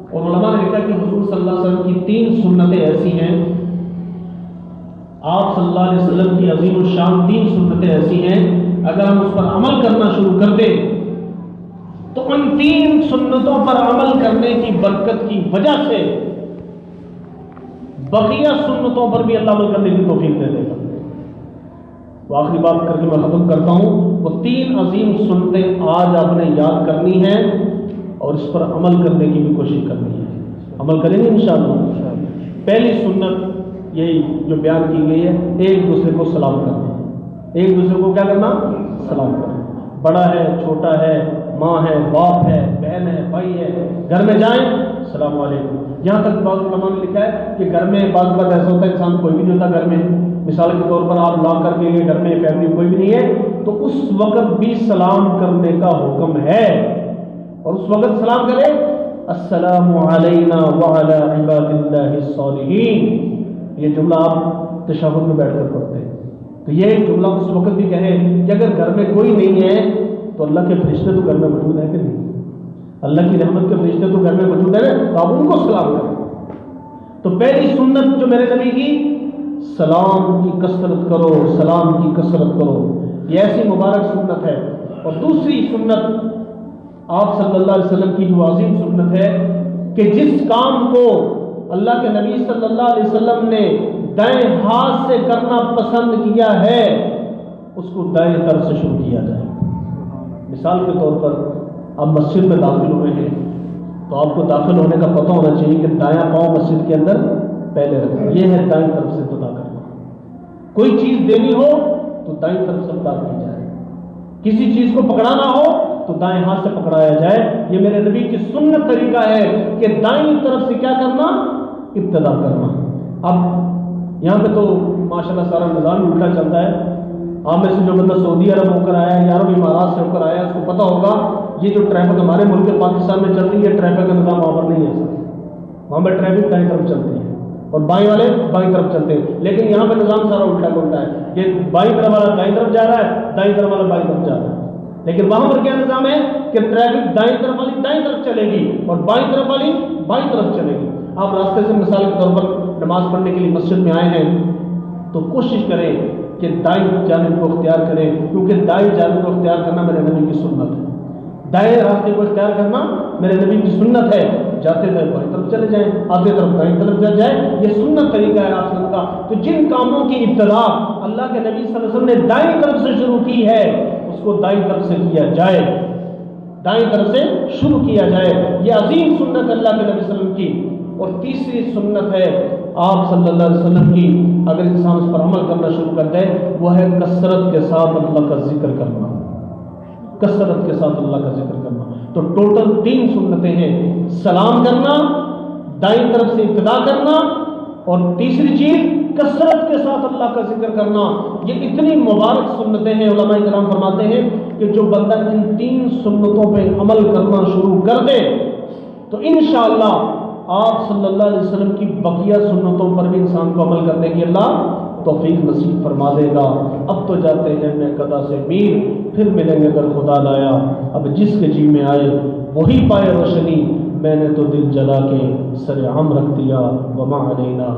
اور علماء نے لکھا کہ حضور صلی اللہ علیہ وسلم کی 3 سنتیں ایسی ہیں، آپ صلی اللہ علیہ وسلم کی عظیم الشان 3 سنتیں ایسی ہیں، اگر ہم اس پر عمل کرنا شروع کر دیں تو ان 3 سنتوں پر عمل کرنے کی برکت کی وجہ سے بقیہ سنتوں پر بھی اللہ عمل کرنے کی توفیق دے دے گا۔ تو آخری بات کر کے میں ختم کرتا ہوں، وہ 3 عظیم سنتیں آج آپ نے یاد کرنی ہیں اور اس پر عمل کرنے کی بھی کوشش کرنی ہے۔ عمل کریں گے انشاءاللہ۔ پہلی سنت یہی جو بیان کی گئی ہے، ایک دوسرے کو سلام کرنا۔ ایک دوسرے کو کیا کرنا؟ سلام کرنا۔ بڑا ہے، چھوٹا ہے، ماں ہے، باپ ہے، بہن ہے، بھائی ہے، گھر میں جائیں السلام علیکم۔ یہاں تک بعض علماء نے لکھا ہے کہ گھر میں بعض بات ایسا ہوتا ہے انسان کوئی بھی نہیں ہوتا گھر میں، مثال کے طور پر آپ لاک کر کے لیے گھر میں فیملی کوئی بھی نہیں ہے، تو اس وقت بھی سلام کرنے کا حکم ہے، اور اس وقت سلام کرے السلام علینا وعلی عباد اللہ الصالحین۔ یہ جملہ آپ تشہد میں بیٹھ کر پڑھتے ہیں، تو یہ جملہ اس وقت بھی کہیں کہ اگر گھر میں کوئی نہیں ہے تو اللہ کے فرشتے تو گھر میں موجود ہیں کہ نہیں، اللہ کی رحمت کے فرشتے تو گھر میں موجود ہیں، تو آپ ان کو سلام کریں۔ تو پہلی سنت جو میرے نبی کی، سلام کی کثرت کرو، سلام کی کثرت کرو، یہ ایسی مبارک سنت ہے۔ اور دوسری سنت آپ صلی اللہ علیہ وسلم کی جو عظیم سنت ہے کہ جس کام کو اللہ کے نبی صلی اللہ علیہ وسلم نے دائیں ہاتھ سے کرنا پسند کیا ہے اس کو دائیں طرف سے شروع کیا جائے۔ مثال کے طور پر آپ مسجد میں داخل ہوئے ہیں تو آپ کو داخل ہونے کا پتہ ہونا چاہیے کہ دایاں پاؤں مسجد کے اندر پہلے رکھنا، یہ ہے دائیں طرف سے ابتدا کرنا۔ کوئی چیز دینی ہو تو دائیں طرف سے ابتدا کی جائے، کسی چیز کو پکڑانا ہو تو دائیں ہاتھ سے پکڑایا جائے۔ یہ میرے نبی کی سنت طریقہ ہے کہ دائیں طرف سے کیا کرنا؟ ابتدا کرنا۔ اب یہاں پہ تو ماشاءاللہ سارا نظام الٹا چلتا ہے۔ آپ میں سے جو بندہ سعودی عرب ہو کر آیا ہے یا عرب امارات سے ہو کر آیا ہے اس کو پتہ ہوگا یہ جو ٹریفک ہمارے ملک پاکستان میں چل رہی ہے، ٹریفک کا نظام وہاں پر نہیں ہے سر۔ وہاں پہ ٹریفک دائیں طرف چلتی ہے اور بائیں والے بائیں طرف چلتے ہیں، لیکن یہاں پہ نظام سارا الٹا الٹا ہے، یہ بائیں طرف والا دائیں طرف جا رہا ہے، دائیں طرف والا بائیں طرف جا رہا ہے۔ لیکن وہاں پر کیا نظام ہے کہ ٹریفک دائیں طرف والی دائیں طرف چلے گی اور بائیں طرف والی بائیں طرف چلے گی۔ آپ راستے سے مثال کے طور پر نماز پڑھنے کے لیے مسجد میں آئے ہیں تو کوشش کریں کہ دائیں جانب کو اختیار کریں، کیونکہ دائیں جانب کو اختیار کرنا میرے نبی کی سنت ہے۔ دائیں راستے کو اختیار کرنا میرے نبی کی سنت ہے۔ جاتے ہوئے بائیں طرف چلے جائیں، آتے طرف دائیں طرف چل جائیں، یہ سنت طریقہ ہے آپ کا۔ تو جن کاموں کی ابتدا اللہ کے نبی صلی اللہ علیہ وسلم نے دائیں طرف سے شروع کی ہے اس کو دائیں طرف سے کیا جائے، دائیں طرف سے شروع کیا جائے، یہ عظیم سنت اللہ کے نبی صلی اللہ علیہ وسلم کی۔ اور تیسری سنت ہے آپ صلی اللہ علیہ وسلم کی، اگر انسان اس پر عمل کرنا شروع کر دے، وہ ہے کثرت کے ساتھ اللہ کا ذکر کرنا، کثرت کے ساتھ اللہ کا ذکر کرنا۔ تو ٹوٹل 3 سنتیں ہیں، سلام کرنا، دائیں طرف سے ابتدا کرنا، اور تیسری چیز کثرت کے ساتھ اللہ کا ذکر کرنا۔ یہ اتنی مبارک سنتیں ہیں، علماء کرام فرماتے ہیں کہ جو بندہ ان 3 سنتوں پہ عمل کرنا شروع کر دے تو انشاءاللہ آپ صلی اللہ علیہ وسلم کی بقیہ سنتوں پر بھی انسان کو عمل کرنے کی اللہ توفیق نصیب فرما دے گا۔ اب تو جاتے ہیں میں قضا سے میر، پھر ملیں گے اگر خدا لایا، اب جس کے جی میں آئے وہی پائے روشنی، میں نے تو دل جلا کے سر عام رکھ دیا، وما علینا